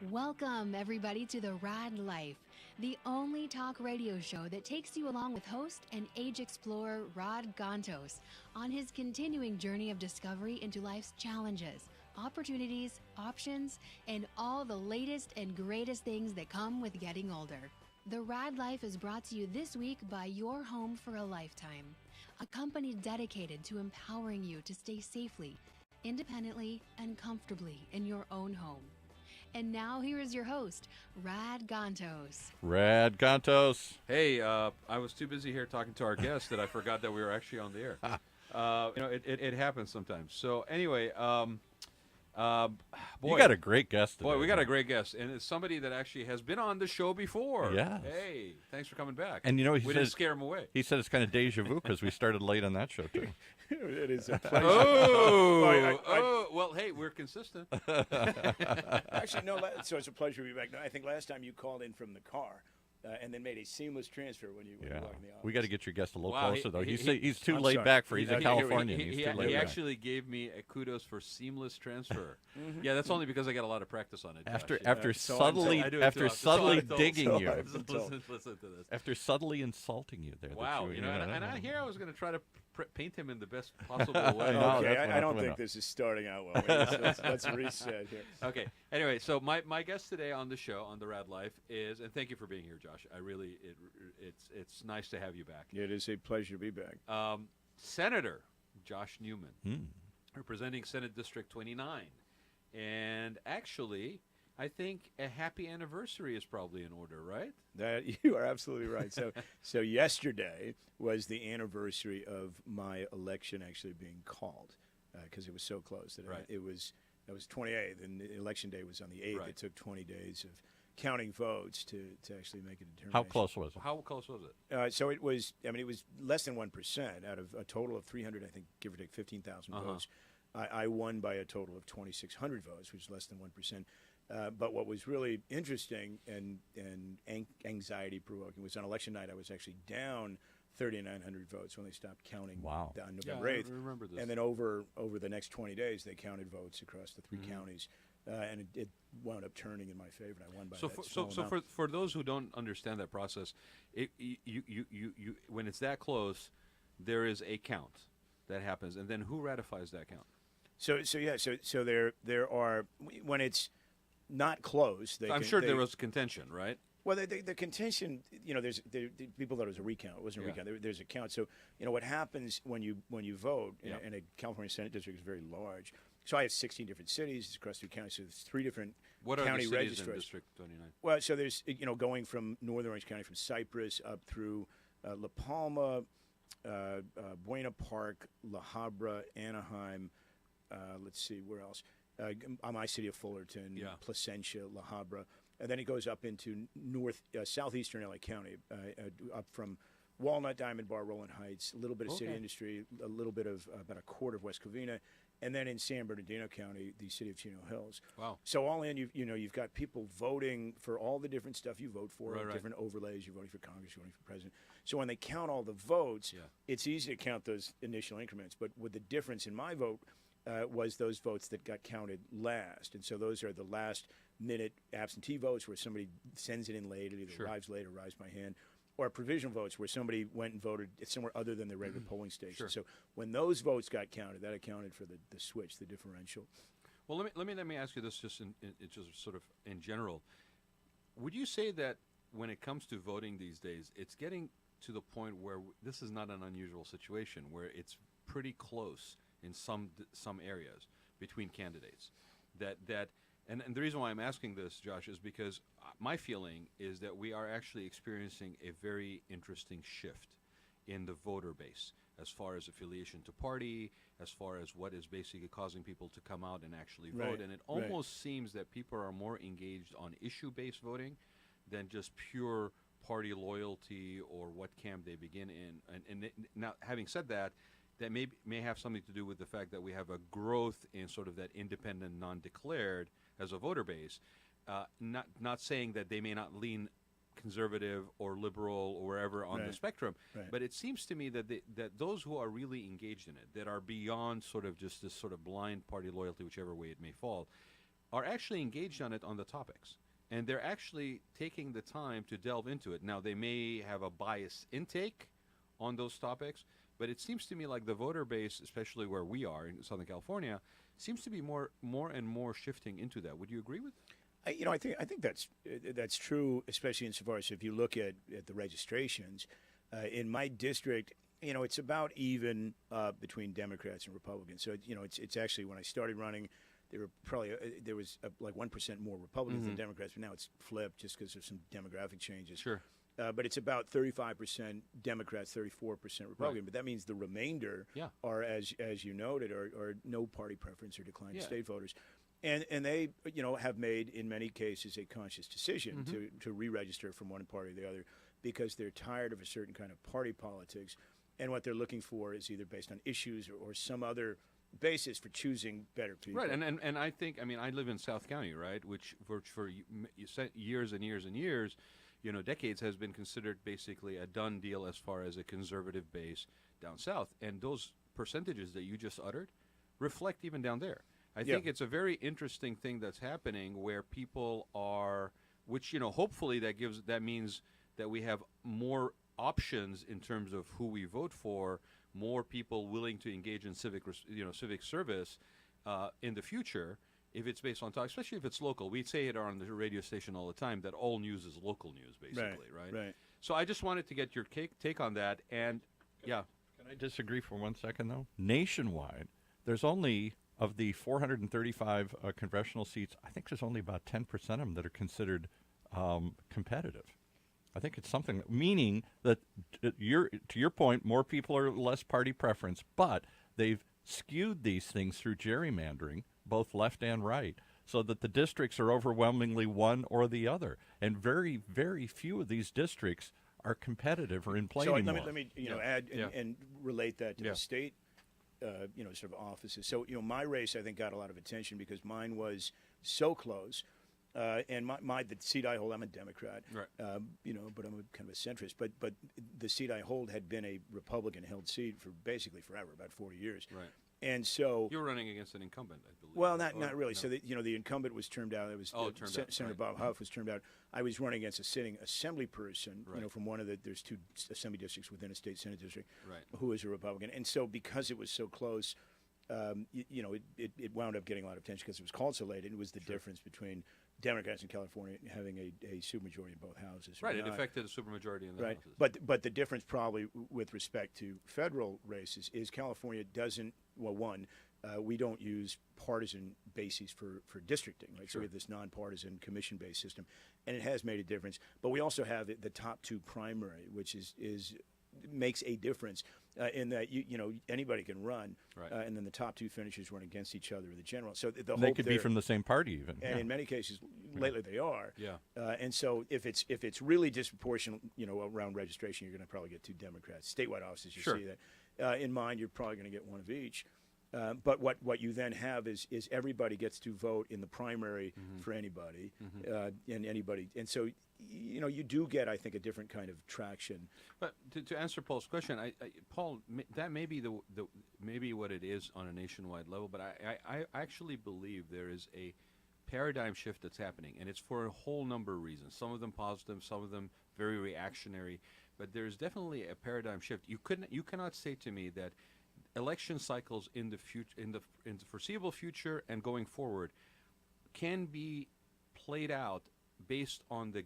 Welcome, everybody, to the Raad Life, the only talk radio show that takes you along with host and age explorer Rod Gantos on his continuing journey of discovery into life's challenges, opportunities, options, and all the latest and greatest things that come with getting older. The Raad Life is brought to you this week by Your Home for a Lifetime, a company dedicated to empowering you to stay safely, independently, and comfortably in your own home. And now here is your host, Rad Gantos. Rad Gantos. Hey, I was too busy here talking to our guest that I forgot that we were actually on the air. It happens sometimes. So anyway, boy, you got a great guest today. Boy, we got a great guest, and it's somebody that actually has been on the show before. Yes. Hey, thanks for coming back. And you know, we didn't scare him away. He said it's kind of deja vu because we started late on that show too. It is a pleasure. Well, hey, we're consistent. Actually, no. So it's a pleasure to be back. No, I think last time you called in from the car, and then made a seamless transfer when you walked in the office. We got to get your guest a little Wow, closer though. he- He's too I'm laid sorry. back for he's a He- Californian. He, He's too laid he back. actually gave me a kudos for seamless transfer. Yeah, that's only because I got a lot of practice on it. Josh. After so subtly I do it after too often. subtly So I digging told- you, so I- Listen to this. after subtly insulting you there. that Wow, you, and I hear I was going to try to paint him in the best possible way. No, Okay, that's I don't what think this is starting out well. Let's reset here. Okay. Anyway, so my guest today on the show on the Rad Life is, and thank you for being here, Josh. I really it's nice to have you back. It is a pleasure to be back. Senator Josh Newman, representing Senate District 29, and actually, I think a happy anniversary is probably in order, right? That you are absolutely right. So yesterday was the anniversary of my election actually being called because it was so close that Right. that was 28th, and the election day was on the 8th. Right. It took 20 days of counting votes to actually make a determination. How close was it? How close was it? So it was. I mean, it was less than 1% out of a total of 300. I think, give or take, 15,000 votes. I won by a total of 2,600 votes, which is less than 1%. But what was really interesting and anxiety provoking was on election night I was actually down 3,900 votes when they stopped counting. Wow. On Yeah, November 8th. I remember this. And then over the next 20 days, they counted votes across the three counties, and it wound up turning in my favor. And I won by that small amount. For those who don't understand that process, you when it's that close, there is a count that happens, and then who ratifies that count? So there are, when it's not close. I'm sure there was contention, right? Well, the contention, there's people thought it was a recount. It wasn't a recount. There's a count. So, what happens when you vote, and a California Senate district is very large. So I have 16 different cities across 3 counties. So there's 3 different What are county the cities registrars. in District 29? Well, so there's, going from Northern Orange County, from Cypress up through La Palma, Buena Park, La Habra, Anaheim. Let's see, where else? My city of Fullerton, Placentia, La Habra. And then it goes up into southeastern LA County, up from Walnut, Diamond Bar, Rowland Heights, a little bit of city industry, a little bit of about a quarter of West Covina, and then in San Bernardino County, the city of Chino Hills. Wow. So all in, you've got people voting for all the different stuff you vote for, Right. different overlays. You're voting for Congress, you're voting for president. So when they count all the votes, it's easy to count those initial increments. But with the difference in my vote was those votes that got counted last. And so those are the last minute absentee votes where somebody sends it in late, it either arrives late or arrives by hand, or provisional votes where somebody went and voted somewhere other than the regular polling station. So when those votes got counted, that accounted for the switch, the differential. Well, let me ask you this, just just sort of in general. Would you say that when it comes to voting these days, it's getting to the point where this is not an unusual situation, where it's pretty close in some areas between candidates? And the reason why I'm asking this, Josh, is because my feeling is that we are actually experiencing a very interesting shift in the voter base as far as affiliation to party, as far as what is basically causing people to come out and actually vote. And it almost seems that people are more engaged on issue-based voting than just pure party loyalty or what camp they begin in. Now, having said that, that may have something to do with the fact that we have a growth in sort of that independent, non-declared as a voter base. Not saying that they may not lean conservative or liberal or wherever on the spectrum, but it seems to me that that those who are really engaged in it, that are beyond sort of just this sort of blind party loyalty, whichever way it may fall, are actually engaged on it on the topics. And they're actually taking the time to delve into it. Now, they may have a biased intake on those topics, but it seems to me like the voter base, especially where we are in Southern California, seems to be more and more shifting into that. Would you agree with? I think that's true, especially insofar as if you look at the registrations in my district. It's about even between Democrats and Republicans. So it's actually, when I started running, there was like 1% more Republicans than Democrats, but now it's flipped just because there's some demographic changes. Sure. But it's about 35% Democrats, 34% Republican. Right. But that means the remainder are, as you noted, are no party preference or declining state voters. And they have made, in many cases, a conscious decision to re-register from one party or the other because they're tired of a certain kind of party politics. And what they're looking for is either based on issues or some other basis for choosing better people. Right, and I think, I live in South County, right, which for years and years and years, decades has been considered basically a done deal as far as a conservative base down south. And those percentages that you just uttered reflect even down there. I think it's a very interesting thing that's happening where people are, which, hopefully that means that we have more options in terms of who we vote for, more people willing to engage in civic service in the future. If it's based on talk, especially if it's local, we say it on the radio station all the time that all news is local news, basically, right? So I just wanted to get your take on that, and Can I disagree for 1 second, though? Nationwide, there's only, of the 435 congressional seats, I think there's only about 10% of them that are considered competitive. I think it's something, meaning that, to your point, more people are less party preference, but they've skewed these things through gerrymandering, both left and right, so that the districts are overwhelmingly one or the other. And very, very few of these districts are competitive or in play anymore. So let me add and relate that to the state, sort of offices. So, my race, I think, got a lot of attention because mine was so close. And the seat I hold, I'm a Democrat, right. But I'm kind of a centrist. But the seat I hold had been a Republican-held seat for basically forever, about 40 years. Right. And so you're running against an incumbent, I believe. Well, not really. No. So the incumbent was termed out. It was Senator Bob Huff was termed out. I was running against a sitting assembly person, from one of there's two assembly districts within a state senate district, who was a Republican. And so because it was so close, it wound up getting a lot of attention because it was called so late, and it was the difference between Democrats in California having a supermajority in both houses. Right, it affected a supermajority in the houses. But the difference probably with respect to federal races is California doesn't, we don't use partisan bases for districting, right? So we have this nonpartisan commission-based system, and it has made a difference. But we also have the top two primary, which makes a difference in that anybody can run, and then the top two finishers run against each other in the general. So they could be from the same party even, and in many cases lately they are. Yeah. And so if it's really disproportionate, around registration, you're going to probably get two Democrats. Statewide offices, you see that. In mine, you're probably going to get one of each. But what you then have is everybody gets to vote in the primary for anybody, and anybody, and so you do get, I think, a different kind of traction. But to answer Paul's question, Paul, that may be maybe what it is on a nationwide level. But I actually believe there is a paradigm shift that's happening, and it's for a whole number of reasons. Some of them positive, some of them very reactionary. But there's definitely a paradigm shift. You cannot say to me that election cycles in the foreseeable future and going forward can be played out based on the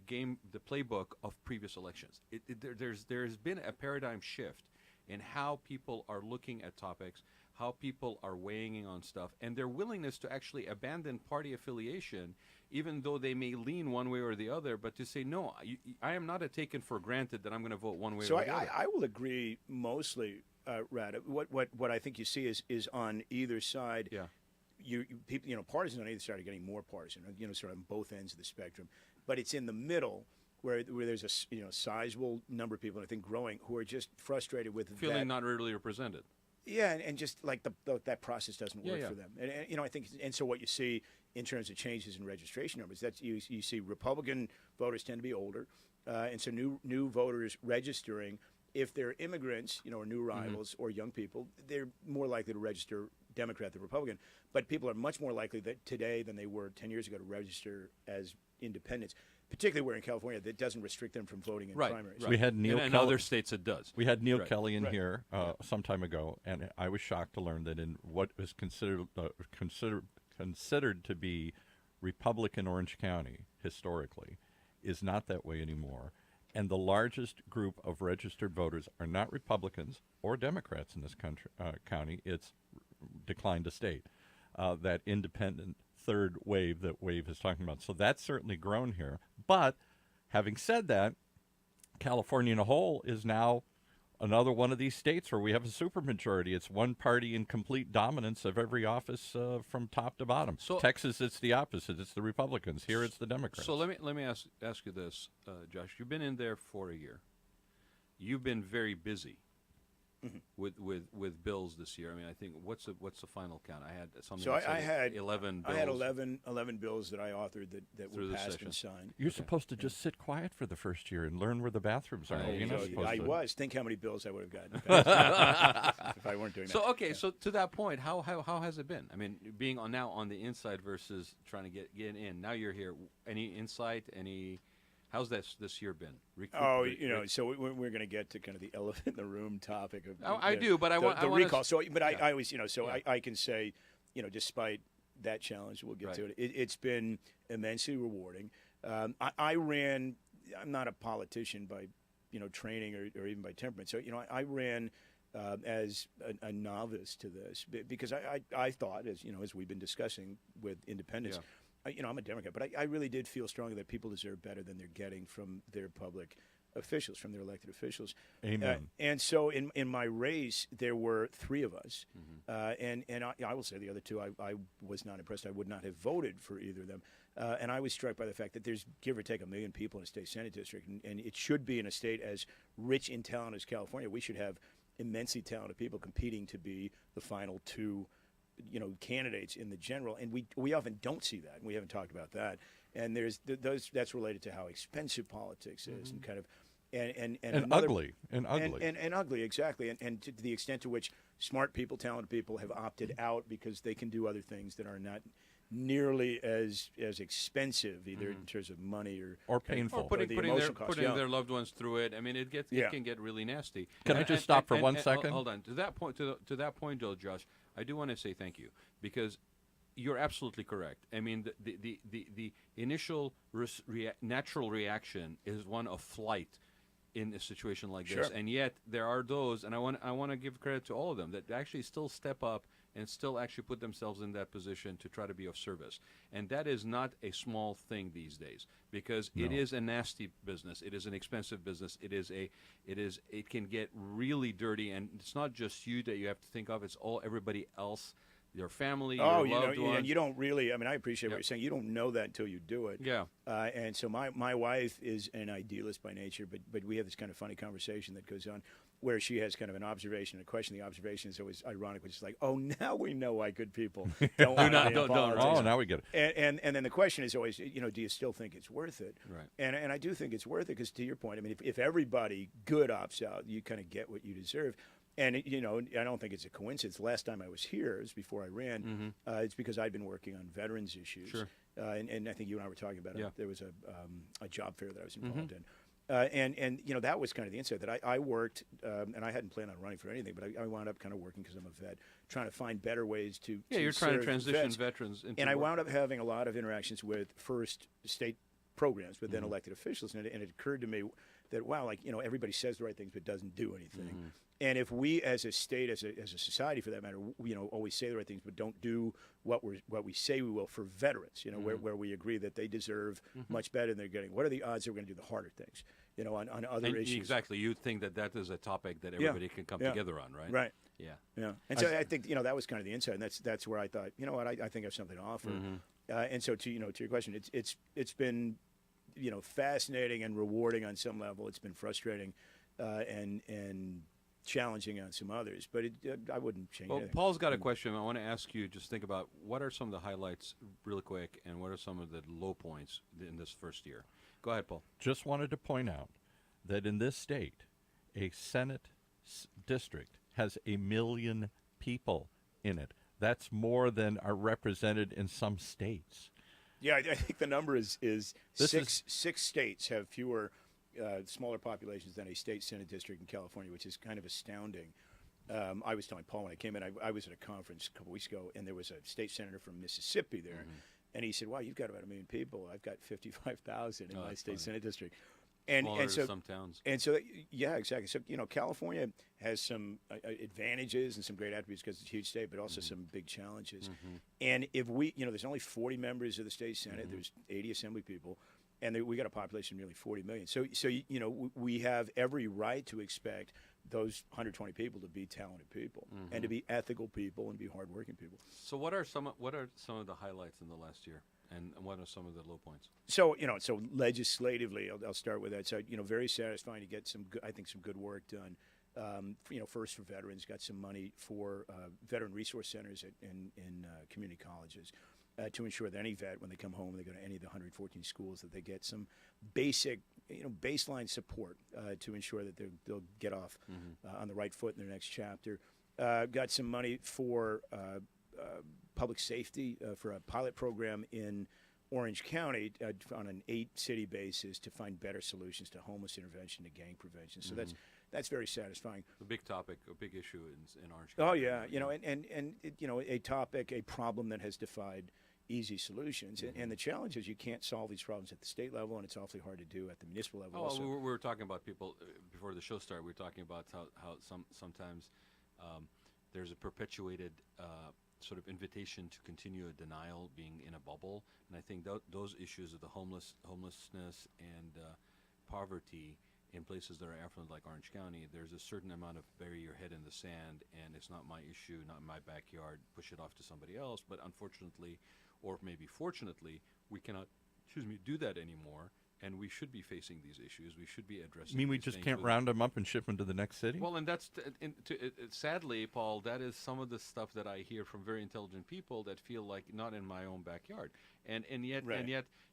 playbook of previous elections. There's been a paradigm shift in how people are looking at topics, how people are weighing in on stuff, and their willingness to actually abandon party affiliation, even though they may lean one way or the other, but to say, no, I am not taken for granted that I'm going to vote one way or the other. So I will agree mostly, Raad. What I think you see is on either side. Yeah. People, partisans on either side are getting more partisan, sort of on both ends of the spectrum. But it's in the middle where there's a sizable number of people, I think growing, who are just frustrated with feeling not really represented. Yeah, and just like that process doesn't work for them. And I think, and so what you see in terms of changes in registration numbers, that you see Republican voters tend to be older, and so new voters registering. If they're immigrants, or new arrivals or young people, they're more likely to register Democrat than Republican. But people are much more likely that today than they were 10 years ago to register as independents, particularly where in California that doesn't restrict them from voting in primaries. We had Neil in Kelly. other states it does. We had Neil Kelly in here some time ago, and I was shocked to learn that in what is considered to be Republican Orange County historically is not that way anymore. And the largest group of registered voters are not Republicans or Democrats in this county. It's declined to state, that independent third wave that Wave is talking about. So that's certainly grown here. But having said that, California in a whole is now another one of these states where we have a supermajority. It's one party in complete dominance of every office from top to bottom. So Texas, it's the opposite. It's the Republicans. Here, it's the Democrats. So let me ask you this, Josh. You've been in there for a year. You've been very busy with bills this year. I mean, I think what's the final count? I had something. So I had 11 bills. I had 11 bills that I authored that were passed and signed. You're supposed to just sit quiet for the first year and learn where the bathrooms are. You're not supposed I to. was. Think how many bills I would have gotten if I weren't doing that. So okay, so to that point, how has it been? I mean, being now on the inside versus trying to get in. Now you're here. Any insight? How's this year been? So we're going to get to kind of the elephant in the room topic of I do, but I want the recall. I always, Yeah. I can say, despite that challenge, we'll get to it. It's been immensely rewarding. I ran. I'm not a politician by, training or even by temperament. So I ran as a novice to this because I thought, as we've been discussing with independents. Yeah. I'm a Democrat, but I really did feel strongly that people deserve better than they're getting from their public officials, from their elected officials. Amen. And so in my race, there were 3 of us. And I will say the other 2, I was not impressed. I would not have voted for either of them. And I was struck by the fact that there's give or take 1 million people in a state Senate district. And it should be in a state as rich in talent as California. We should have immensely talented people competing to be the final 2 candidates in the general, and we often don't see that, and we haven't talked about that. And there's that's related to how expensive politics is, and kind of and ugly, exactly, and to the extent to which smart people, talented people have opted out because they can do other things that are not nearly as expensive, either in terms of money or painful, or putting cost. Their loved ones through it. I mean, it can get really nasty. Can I just stop for 1 second? Hold on. To that point, though, Josh, I do want to say thank you because you're absolutely correct. I mean, the initial natural reaction is one of flight in a situation like this, and yet there are those, and I want to give credit to all of them that actually still step up and still actually put themselves in that position to try to be of service. And that is not a small thing these days because it is a nasty business. It is an expensive business. It can get really dirty, and it's not just you that you have to think of. It's everybody else, your family, your loved ones. And you don't really, I mean, I appreciate what you're saying. You don't know that until you do it. Yeah. And so my wife is an idealist by nature, but we have this kind of funny conversation that goes on where she has kind of an observation, a question. The observation is always ironic, which is like, oh, now we know why good people don't want to be in politics. Oh, now we get it. And then the question is always, do you still think it's worth it? Right. And I do think it's worth it because, to your point, I mean, if everybody good opts out, you kind of get what you deserve. And, I don't think it's a coincidence. Last time I was here, it was before I ran, it's because I'd been working on veterans issues. Sure. And I think you and I were talking about it. There was a job fair that I was involved in. That was kind of the insight that I worked, and I hadn't planned on running for anything, but I wound up kind of working because I'm a vet, trying to find better ways to you're trying to transition vets. veterans into and I wound up having a lot of interactions with first state programs, but then elected officials, and it occurred to me that, wow, everybody says the right things but doesn't do anything. And if we, as a state, as a society, for that matter, always say the right things but don't do what we say we will for veterans, where we agree that they deserve much better than they're getting. What are the odds that we're going to do the harder things, on other issues? Exactly. You think that is a topic that everybody can come together on, right? Right. Yeah. And so I think that was kind of the insight, and that's where I thought, I think I have something to offer. And so to your question, it's been fascinating and rewarding on some level. It's been frustrating, and challenging on some others, but I wouldn't change anything. Paul's got a question. I want to ask you, just think about what are some of the highlights really quick and what are some of the low points in this first year. Go ahead, Paul. Just wanted to point out that in this state, a Senate district has 1 million people in it. that's more than are represented in some states. Yeah, I think the number is This six states have fewer smaller populations than a state Senate district in California, which is kind of astounding. I was telling Paul when I came in, I was at a conference a couple weeks ago, and there was a state senator from Mississippi there, and he said, "Wow, you've got about 1 million people. I've got 55,000 in my state Senate district." And so some towns. And so, yeah, exactly. So, California has some advantages and some great attributes because it's a huge state, but also some big challenges. And if there's only 40 members of the state Senate, there's 80 assembly people, and we got a population of nearly 40 million. So we have every right to expect those 120 people to be talented people and to be ethical people and be hardworking people. So what are some of the highlights in the last year? And what are some of the low points? So, so legislatively, I'll start with that. So, very satisfying to get some good work done. First for veterans, got some money for veteran resource centers in community colleges to ensure that any vet, when they come home, they go to any of the 114 schools, that they get some basic, baseline support to ensure that they'll get off on the right foot in their next chapter. Got some money for public safety for a pilot program in Orange County on an 8-city basis to find better solutions to homeless intervention, to gang prevention. So that's very satisfying. A big topic, a big issue in Orange County. Oh yeah, a problem that has defied easy solutions. And the challenge is you can't solve these problems at the state level, and it's awfully hard to do at the municipal level. Oh, we were talking about people before the show started. We were talking about how sometimes there's a perpetuated sort of invitation to continue a denial, being in a bubble, and I think those issues of the homelessness and poverty in places that are affluent like Orange County, there's a certain amount of bury your head in the sand, and it's not my issue, not my backyard, push it off to somebody else. But unfortunately, or maybe fortunately, we cannot, do that anymore. And we should be facing these issues. We should be addressing. You mean we just can't round them up and ship them to the next city? Well, and that's sadly, Paul, that is some of the stuff that I hear from very intelligent people that feel like not in my own backyard, and yet,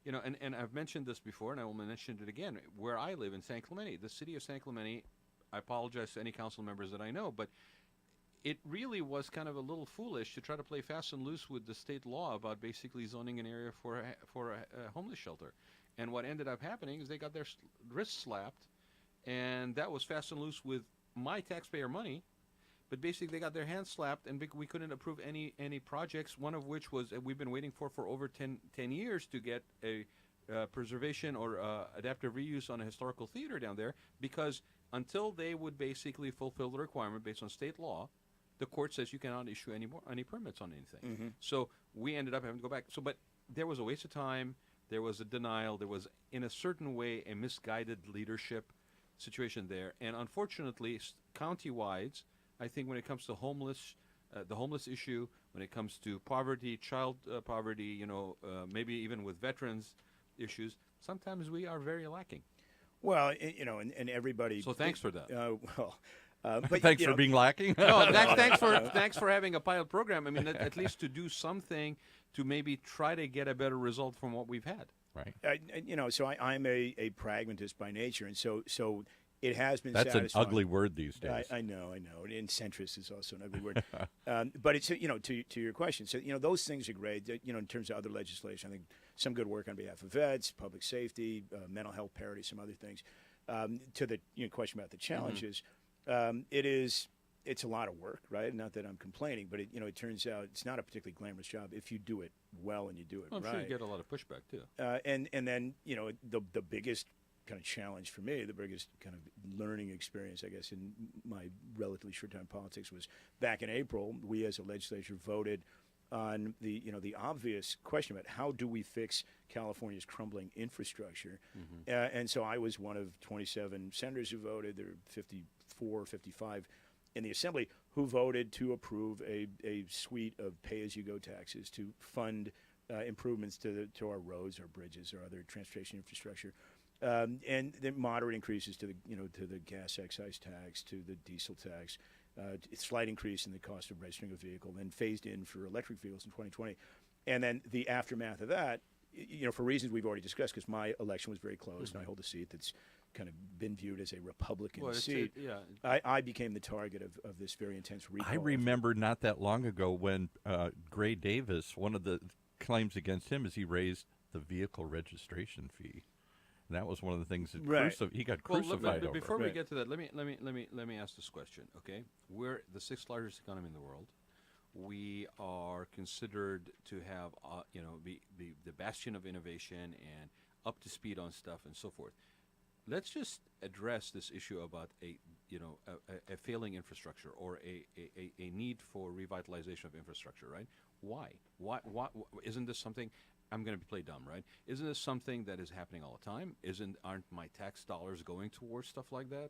and I've mentioned this before, and I will mention it again. Where I live in San Clemente, the city of San Clemente, I apologize to any council members that I know, but it really was kind of a little foolish to try to play fast and loose with the state law about basically zoning an area for a homeless shelter. And what ended up happening is they got their wrists slapped, and that was fast and loose with my taxpayer money. But basically, they got their hands slapped, and we couldn't approve any projects, one of which was we've been waiting for over 10 years to get a preservation or adaptive reuse on a historical theater down there, because until they would basically fulfill the requirement based on state law, the court says you cannot issue any permits on anything. So we ended up having to go back. But there was a waste of time. There was a denial. There was, in a certain way, a misguided leadership situation there. And unfortunately, county-wide, I think when it comes to the homeless issue, when it comes to poverty, child poverty, maybe even with veterans issues, sometimes we are very lacking. Well, and everybody. So thanks for that. But thanks for being lacking. No, thanks for having a pilot program. I mean, at least to do something to maybe try to get a better result from what we've had. Right. So I'm a pragmatist by nature, and so it has been. That's satisfying. an ugly word these days. I know. And centrist is also an ugly word. But it's to your question. So those things are great. In terms of other legislation, I think some good work on behalf of vets, public safety, mental health parity, some other things. To the question about the challenges. It's a lot of work, right? Not that I'm complaining, but it turns out it's not a particularly glamorous job if you do it well and you do it right. I'm sure you get a lot of pushback too. And then the biggest kind of challenge for me, the biggest kind of learning experience, I guess, in my relatively short time in politics was back in April. We as a legislature voted on the obvious question about how do we fix California's crumbling infrastructure. And so I was one of 27 senators who voted. There were 54, 55 in the Assembly who voted to approve a suite of pay-as-you-go taxes to fund improvements to our roads, our bridges, our other transportation infrastructure, and then moderate increases to the gas excise tax, to the diesel tax, slight increase in the cost of registering a vehicle, then phased in for electric vehicles in 2020, and then the aftermath of that, for reasons we've already discussed, because my election was very close, and I hold a seat that's kind of been viewed as a Republican Well, it's seat. I became the target of this very intense recall. I remember not that long ago when Gray Davis, one of the claims against him is he raised the vehicle registration fee. And that was one of the things that he got crucified over. Before we get to that, let me ask this question. Okay, we're the sixth largest economy in the world. We are considered to have, be the bastion of innovation and up to speed on stuff and so forth. Let's just address this issue about a failing infrastructure or a need for revitalization of infrastructure, right? Why isn't this something? I'm going to play dumb, right? Isn't this something that is happening all the time? Aren't my tax dollars going towards stuff like that?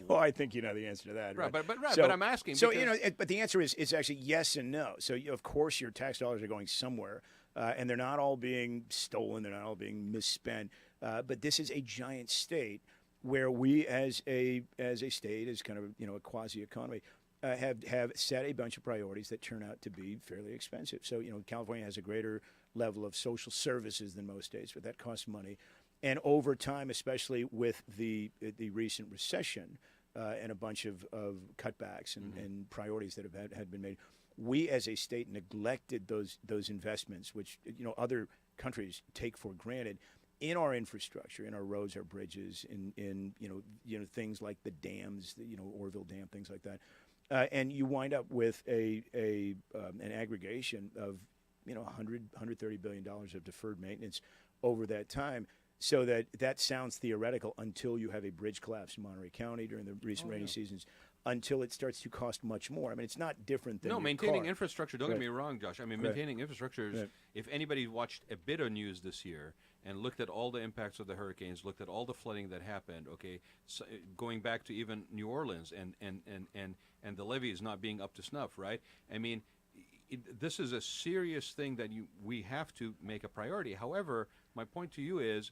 Well, I think you know the answer to that, right? But I'm asking. So but the answer is actually yes and no. So of course your tax dollars are going somewhere, and they're not all being stolen. They're not all being misspent. But this is a giant state where we, as a state, as kind of a quasi economy, have set a bunch of priorities that turn out to be fairly expensive. So California has a greater level of social services than most states, but that costs money. And over time, especially with the recent recession and a bunch of cutbacks and priorities that had been made, we as a state neglected those investments, which other countries take for granted, in our infrastructure, in our roads, our bridges, in things like the dams, Oroville Dam, things like that, and you wind up with an aggregation of $130 billion of deferred maintenance over that time. So that sounds theoretical until you have a bridge collapse in Monterey County during the recent rainy seasons, until it starts to cost much more. I mean, it's not different than maintaining car. Infrastructure. Don't get me wrong, Josh. I mean, maintaining infrastructure is, if anybody watched a bit of news this year and looked at all the impacts of the hurricanes, looked at all the flooding that happened, so going back to even New Orleans and the levees not being up to snuff, right? I mean, this is a serious thing that we have to make a priority. However, my point to you is,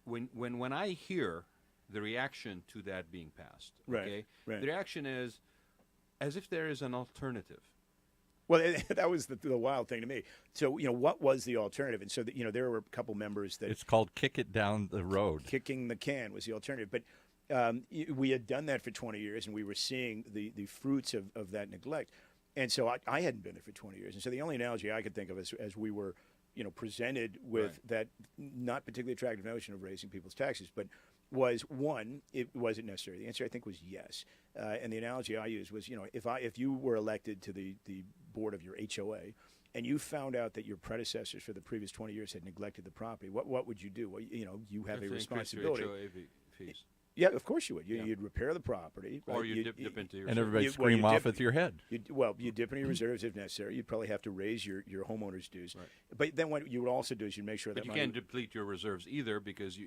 when I hear the reaction to that being passed, the reaction is as if there is an alternative. Well, that was the wild thing to me. So, what was the alternative? And so, there were a couple members that... It's called kick it down the road. Kicking the can was the alternative. But we had done that for 20 years, and we were seeing the fruits of that neglect. And so I hadn't been there for 20 years. And so the only analogy I could think of as we were presented with that not particularly attractive notion of raising people's taxes, but was one, was it necessary? The answer I think was yes. And the analogy I used was, if you were elected to the board of your HOA and you found out that your predecessors for the previous 20 years had neglected the property, what would you do? Well, you have a responsibility. HOA fees. Yeah, of course you would. You'd repair the property. Right? Or you dip into your... And everybody scream off with your head. You dip into your reserves if necessary. You'd probably have to raise your homeowner's dues. Right. But then what you would also do is you'd make sure that... But you can't deplete your reserves either, because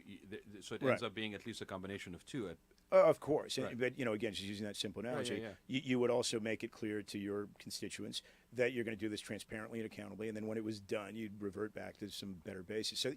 so it ends up being at least a combination of two. Of course. Right. But, again, just using that simple analogy, you would also make it clear to your constituents that you're going to do this transparently and accountably, and then when it was done, you'd revert back to some better basis. So,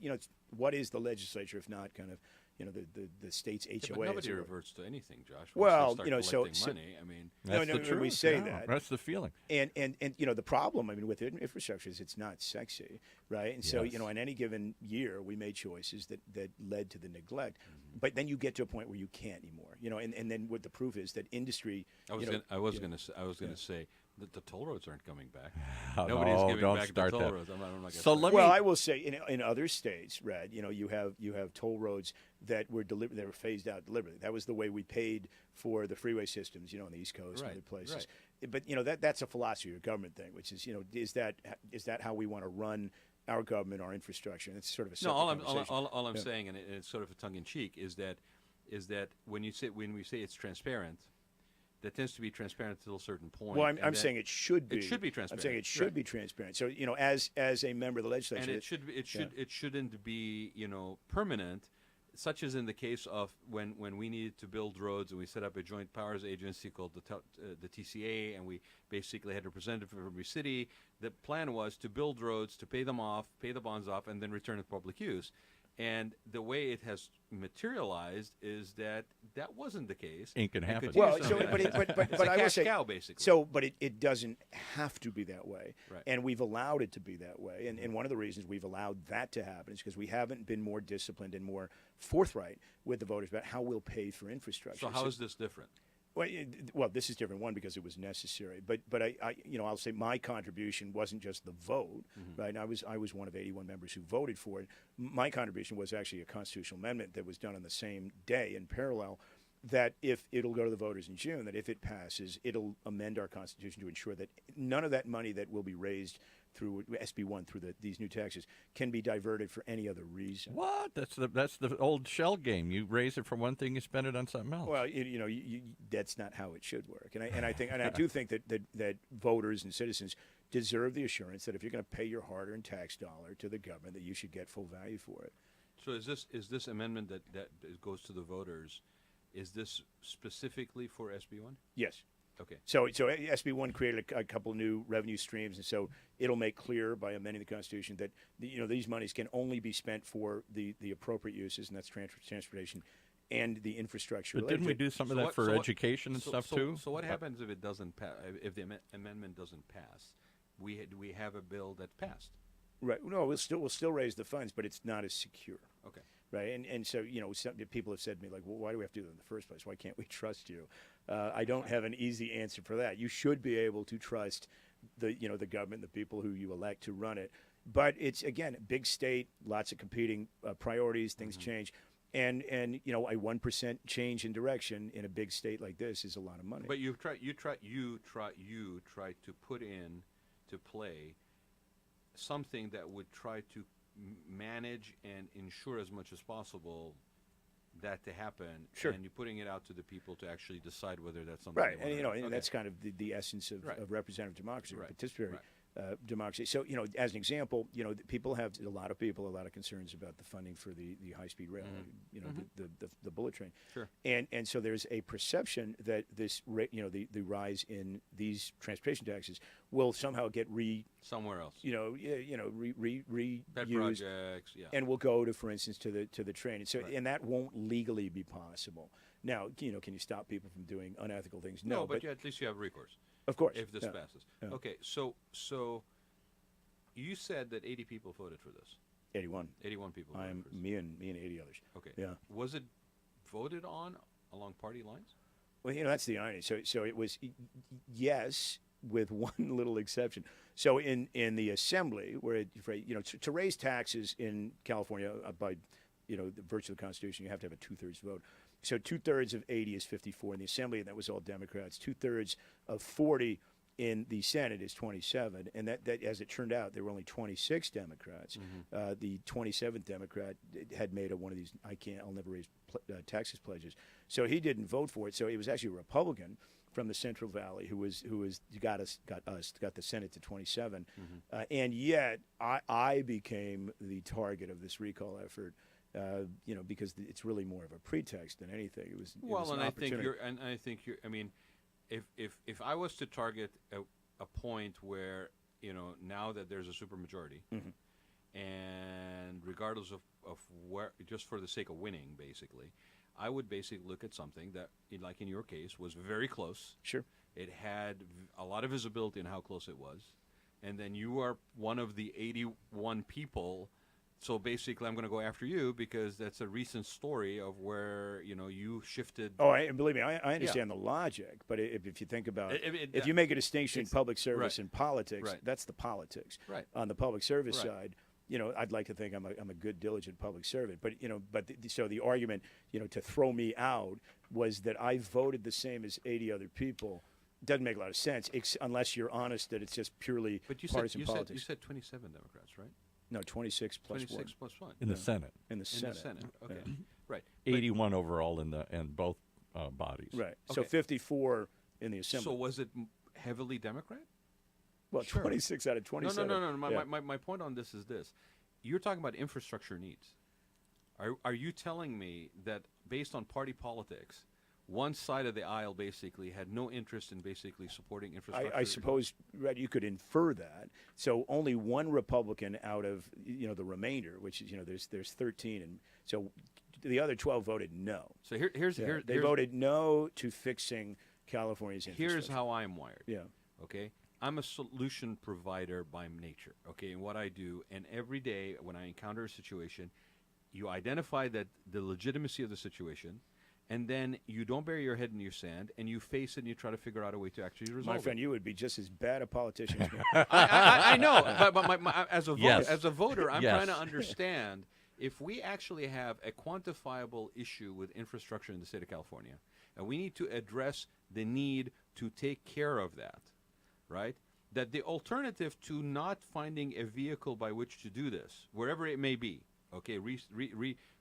what is the legislature if not kind of... the state's HOA. But nobody reverts to anything, Josh. Well, money. I mean, that's the truth. We say that. That's the feeling. And the problem, with infrastructure is it's not sexy, right? And so, in any given year, we made choices that led to the neglect. Mm-hmm. But then you get to a point where you can't anymore, and then what the proof is that industry. I was going to say. The toll roads aren't coming back. Nobody's giving back the toll that. roads. I'm not so let me. Well, I will say in other states, Raad, you have toll roads that were phased out deliberately. That was the way we paid for the freeway systems, on the East Coast and other places. Right. But that's a philosophy or government thing, which is is that how we want to run our government, our infrastructure? And it's sort of a separate conversation. All I'm saying, and it's sort of a tongue in cheek, is that when we say it's transparent. That tends to be transparent until a certain point. Well, I'm saying it should be. It should be transparent. I'm saying it should be transparent. So, as a member of the legislature, and it shouldn't be permanent, such as in the case of when we needed to build roads and we set up a joint powers agency called the TCA, and we basically had a representative from every city. The plan was to build roads, to pay them off, pay the bonds off, and then return it to public use. And the way it has materialized is that wasn't the case. Ain't gonna happen. continues Well, to so, not but, happen. it, but It's a I will cash say, cow, basically. so, but it doesn't have to be that way, Right. and we've allowed it to be that way. And one of the reasons we've allowed that to happen is because we haven't been more disciplined and more forthright with the voters about how we'll pay for infrastructure. So how is this different? Well, this is different. One, because it was necessary, but I'll say my contribution wasn't just the vote, right? I was one of 81 members who voted for it. My contribution was actually a constitutional amendment that was done on the same day in parallel. That if it'll go to the voters in June, that if it passes, it'll amend our constitution to ensure that none of that money that will be raised through SB1 through these new taxes can be diverted for any other reason. What? That's the old shell game. You raise it from one thing, you spend it on something else. Well, that's not how it should work, and I do think that voters and citizens deserve the assurance that if you're going to pay your hard-earned tax dollar to the government, that you should get full value for it. So is this amendment that goes to the voters? Is this specifically for SB1? Yes. Okay. So SB1 created a couple new revenue streams, and so it'll make clear by amending the Constitution that these monies can only be spent for the appropriate uses, and that's transportation and the infrastructure. But didn't we do some of that for education and stuff too? So what happens if it doesn't pass? If the amendment doesn't pass, we have a bill that passed. Right. No, we'll still raise the funds, but it's not as secure. Okay. Right. And so some people have said to me, like, well, why do we have to do that in the first place? Why can't we trust you? I don't have an easy answer for that. You should be able to trust the government, the people who you elect to run it. But it's, again, a big state, lots of competing priorities, things change. And a 1% change in direction in a big state like this is a lot of money. But you try to put in to play something that would try to manage and ensure as much as possible that to happen. Sure. And you're putting it out to the people to actually decide whether that's something Right, they and want and that's kind of the essence of, Right. of representative democracy, Right. participatory Right. democracy. So, as an example, people have a lot of concerns about the funding for the high-speed rail, the bullet train. Sure. And so there's a perception that this, the rise in these transportation taxes will somehow get somewhere else. Pet reused, projects, yeah. and will go to, for instance, to the train. And so, and that won't legally be possible. Now, can you stop people from doing unethical things? No, but at least you have recourse. Of course. If this passes. Yeah. Okay, so you said that 80 people voted for this. 81. 81 people voted for this. Me and 80 others. Okay. Yeah. Was it voted on along party lines? Well, that's the irony. So it was yes, with one little exception. So in the assembly, where to raise taxes in California by the virtue of the Constitution, you have to have a 2/3 vote. So 2/3 of 80 is 54 in the assembly, and that was all Democrats. 2/3 of 40 in the Senate is 27, and that as it turned out, there were only 26 Democrats. The 27th Democrat had made one of these I'll never raise taxes pledges, so he didn't vote for it. So it was actually a Republican from the Central Valley who got the Senate to 27, and yet I became the target of this recall effort. Because it's really more of a pretext than anything. It was an opportunity. I think you're. I mean, if I was to target a point where now that there's a supermajority, and regardless of where, just for the sake of winning, basically, I would basically look at something that, like in your case, was very close. Sure. It had a lot of visibility in how close it was, and then you are one of the 81 people. So basically, I'm going to go after you because that's a recent story of where you shifted. Oh, and believe me, I understand the logic. But if you think about if you make a distinction in public service and politics, that's the politics. Right. On the public service side, I'd like to think I'm a good, diligent public servant. But so the argument, to throw me out was that I voted the same as 80 other people. Doesn't make a lot of sense unless you're honest that it's just purely partisan politics. You said 27 Democrats, right? No, 26 plus 26 plus 1. In the Senate. In the Senate. Okay. Yeah. Right. 81 overall in both bodies. Right. Okay. So 54 in the Assembly. So was it heavily Democrat? Well, Sure. 26 out of 27. No. Yeah. My point on this is this. You're talking about infrastructure needs. Are you telling me that based on party politics, one side of the aisle basically had no interest in basically supporting infrastructure. I suppose, Red, you could infer that. So only one Republican out of the remainder, which is there's 13, and so the other 12 voted no. So here's they voted no to fixing California's infrastructure. Here's how I'm wired. Yeah. Okay. I'm a solution provider by nature. Okay, and what I do, and every day when I encounter a situation, you identify that the legitimacy of the situation. And then you don't bury your head in your sand, and you face it, and you try to figure out a way to actually resolve it. My friend, you would be just as bad a politician as me. I know, but as a voter, Yes. I'm Yes. trying to understand if we actually have a quantifiable issue with infrastructure in the state of California, and we need to address the need to take care of that, right? That the alternative to not finding a vehicle by which to do this, wherever it may be, okay,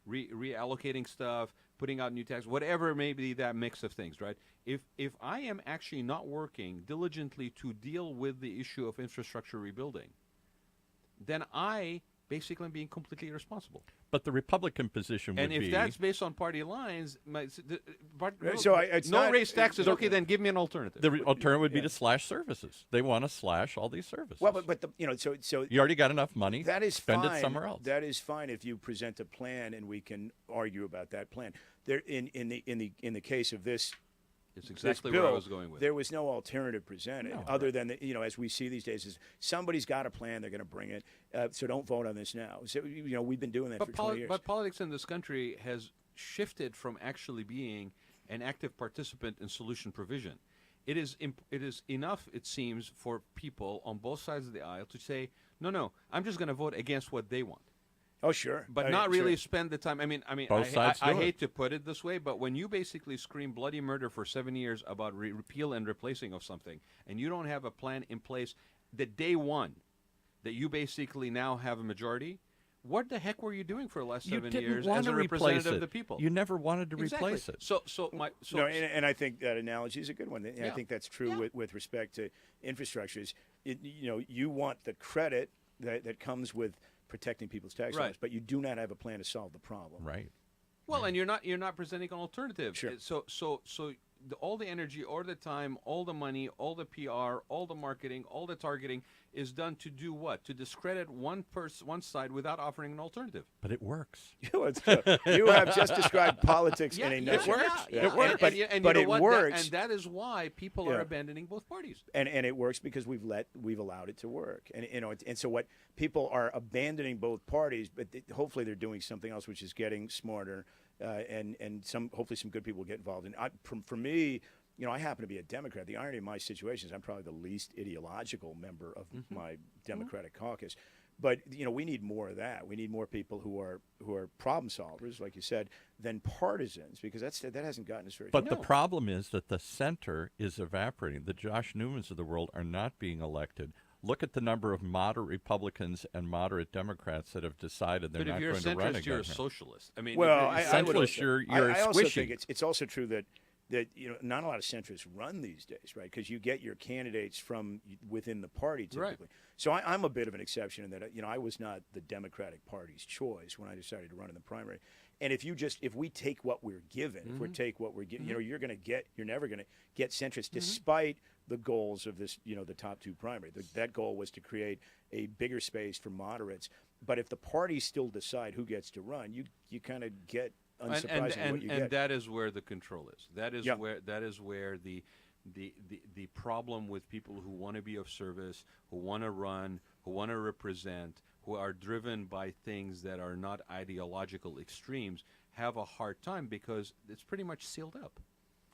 reallocating stuff, putting out new tax, whatever may be that mix of things, right? If I am actually not working diligently to deal with the issue of infrastructure rebuilding, then I basically am being completely irresponsible. But the Republican position would And be... if that's based on party lines, It's no not- raise taxes, okay, then give me an alternative. The alternative would be to slash services. They want to slash all these services. Well, but so you already got enough money. that is spend fine. it somewhere else. That is fine if you present a plan and we can argue about that plan. There, in the case of this. It's exactly this bill, where I was going with it. There was no alternative presented other than as we see these days, is somebody's got a plan, they're going to bring it. So don't vote on this now. So we've been doing that for 20 years. But politics in this country has shifted from actually being an active participant in solution provision. It is enough, it seems, for people on both sides of the aisle to say, no, I'm just going to vote against what they want. Oh, sure. But not really spend the time. I mean, Both sides I do it. hate to put it this way, but when you basically scream bloody murder for 7 years about repeal and replacing of something, and you don't have a plan in place the day one that you basically now have a majority, what the heck were you doing for the last 7 years as a representative of the people? You never wanted to replace it. And I think that analogy is a good one. And I think that's true Yeah. with respect to infrastructures. You want the credit that comes with protecting people's tax dollars, but you do not have a plan to solve the problem. Right. Well, and you're not presenting an alternative. Sure. So all the energy, all the time, all the money, all the PR, all the marketing, all the targeting is done to do what? To discredit one side without offering an alternative. But it works. You have just described politics in a nutshell. It works. And But you it know what? works. And that is why people are abandoning both parties. And it works because we've allowed it to work. And so what people are abandoning both parties, but hopefully they're doing something else, which is getting smarter, and hopefully some good people will get involved. And for me, I happen to be a Democrat. The irony of my situation is I'm probably the least ideological member of my Democratic caucus. But we need more of that. We need more people who are problem solvers, like you said, than partisans, because that hasn't gotten us very far. But the problem is that the center is evaporating. The Josh Newmans of the world are not being elected. Look at the number of moderate Republicans and moderate Democrats that have decided they're not going to run But if you're a centrist, again. you're a socialist. I mean, Well, centrist, you're I also squishy. think it's also true that not a lot of centrists run these days, right? Because you get your candidates from within the party typically. Right. So I'm a bit of an exception in that I was not the Democratic Party's choice when I decided to run in the primary. And if we take what we're given, if we take what we're given, you're never going to get centrist, despite the goals of this, the top two primary. That goal was to create a bigger space for moderates. But if the parties still decide who gets to run, you kind of get unsurprisingly what you get. And that is where the control is. That is Yep. where the problem with people who want to be of service, who want to run, who want to represent, who are driven by things that are not ideological extremes, have a hard time because it's pretty much sealed up.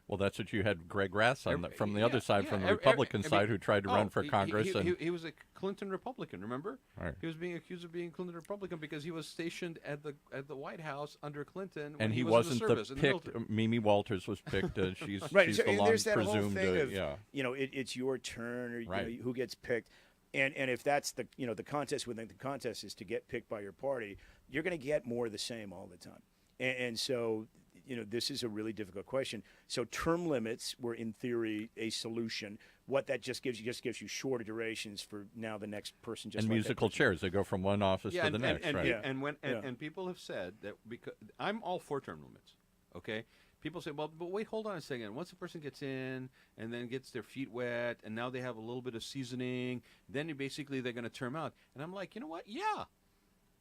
Well, that's what you had Greg Rass on from the other side, from the every- Republican I mean, side, who tried to run for Congress. He was a Clinton Republican, remember? Right. He was being accused of being a Clinton Republican because he was stationed at the White House under Clinton when and he was wasn't in the service, in the picked. military. Mimi Walters was picked. She's Right. she's So, the and long there's that whole presumed. thing of, yeah. it's your turn, or Right. who gets picked. And if that's the contest within the contest is to get picked by your party, you're going to get more of the same all the time. And so, this is a really difficult question. So term limits were in theory a solution. What that just gives you shorter durations for now the next person just And like that musical person. chairs. They go from one office to the next. and, right. and people have said that because I'm all for term limits. Okay, people say, well, but wait, hold on a second. Once a person gets in and then gets their feet wet, and now they have a little bit of seasoning, then they're going to term out. And I'm like, you know what? Yeah.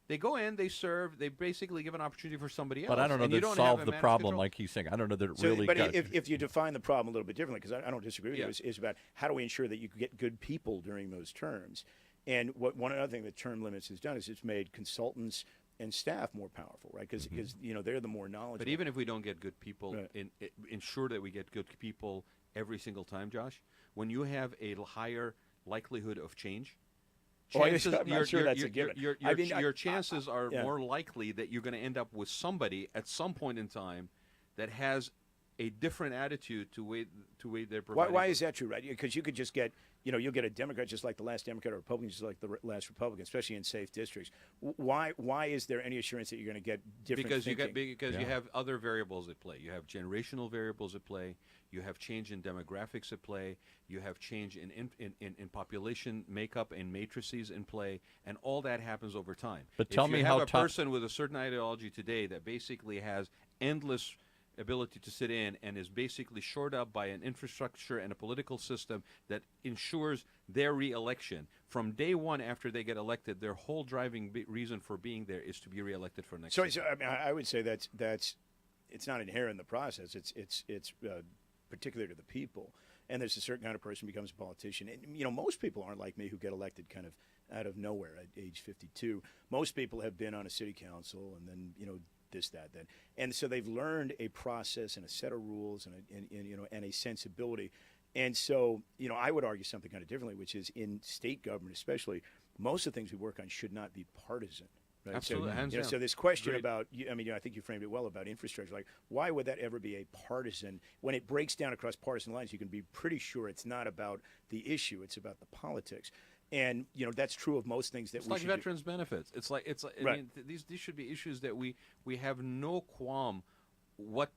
They go in, they serve, they basically give an opportunity for somebody else. But I don't know and that you it don't solved have the a problem control. like he's saying. I don't know that it So, really but got... if you define the problem a little bit differently, because I don't disagree with Yeah. you, is about how do we ensure that you get good people during those terms? And one other thing that term limits has done is it's made consultants and staff more powerful, right? Because they're the more knowledgeable. But even if we don't get good people, Right. ensure that we get good people every single time, Josh. When you have a higher likelihood of change, I'm not sure that's a given. Your chances are yeah. more likely that you're going to end up with somebody at some point in time that has a different attitude to way they're providing. Why is that true, right? Because you could just get, you'll get a Democrat just like the last Democrat, or a Republican just like the last Republican, especially in safe districts. Why is there any assurance that you're going to get different thinking? Because you have other variables at play. You have generational variables at play. You have change in demographics at play. You have change in population makeup and matrices in play, and all that happens over time. But tell me how a person with a certain ideology today that basically has endless ability to sit in and is basically shored up by an infrastructure and a political system that ensures their re-election. From day one after they get elected, their whole driving reason for being there is to be re-elected for next year. So I mean, I would say that's it's not inherent in the process. It's particular to the people. And there's a certain kind of person who becomes a politician. And, most people aren't like me who get elected kind of out of nowhere at age 52. Most people have been on a city council and then, this, that. And so they've learned a process and a set of rules and a sensibility. And so, I would argue something kind of differently, which is in state government especially, most of the things we work on should not be partisan. Right? Absolutely, So, hands down. so this question Great. about, I think you framed it well about infrastructure. Like, why would that ever be a partisan? When it breaks down across partisan lines, you can be pretty sure it's not about the issue; it's about the politics. And that's true of most things that It's we like should veterans' benefits. It's like I Right. mean, these should be issues that we have no qualm. What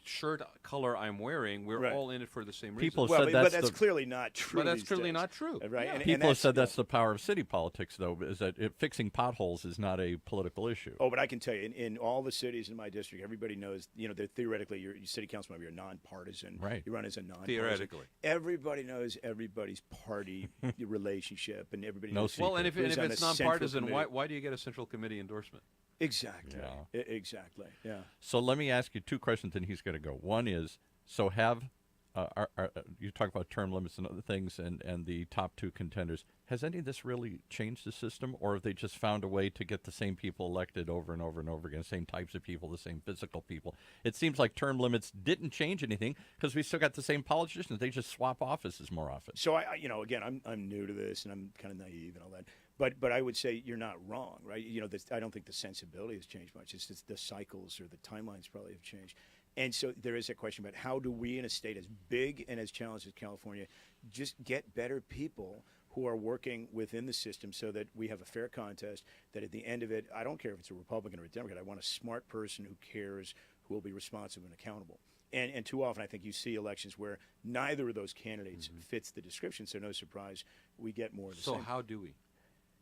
shirt color I'm wearing, we're Right. all in it for the same People reason. said but that's that's clearly not true. But that's these clearly days. not true. Right? Yeah. And People have said yeah. that's the power of city politics, though, is that fixing potholes is not a political issue. Oh, but I can tell you, in all the cities in my district, everybody knows, that theoretically your city council member, you're nonpartisan. Right. You run as a nonpartisan. Theoretically. Everybody knows everybody's party relationship, and everybody No knows. secret. Well, and if who's on it's the central nonpartisan, committee. why do you get a central committee endorsement? Exactly. Yeah. Exactly. Yeah. So let me ask you two questions, and he's going to go. One is, so you talk about term limits and other things and the top two contenders. Has any of this really changed the system, or have they just found a way to get the same people elected over and over and over again, same types of people, the same physical people? It seems like term limits didn't change anything because we still got the same politicians. They just swap offices more often. So again, I'm new to this, and I'm kind of naive and all that. But I would say you're not wrong, right? I don't think the sensibility has changed much. It's just the cycles or the timelines probably have changed. And so there is a question about how do we, in a state as big and as challenged as California, just get better people who are working within the system so that we have a fair contest, that at the end of it, I don't care if it's a Republican or a Democrat, I want a smart person who cares, who will be responsive and accountable. And too often I think you see elections where neither of those candidates fits the description, so no surprise, we get more of the So same. how do we?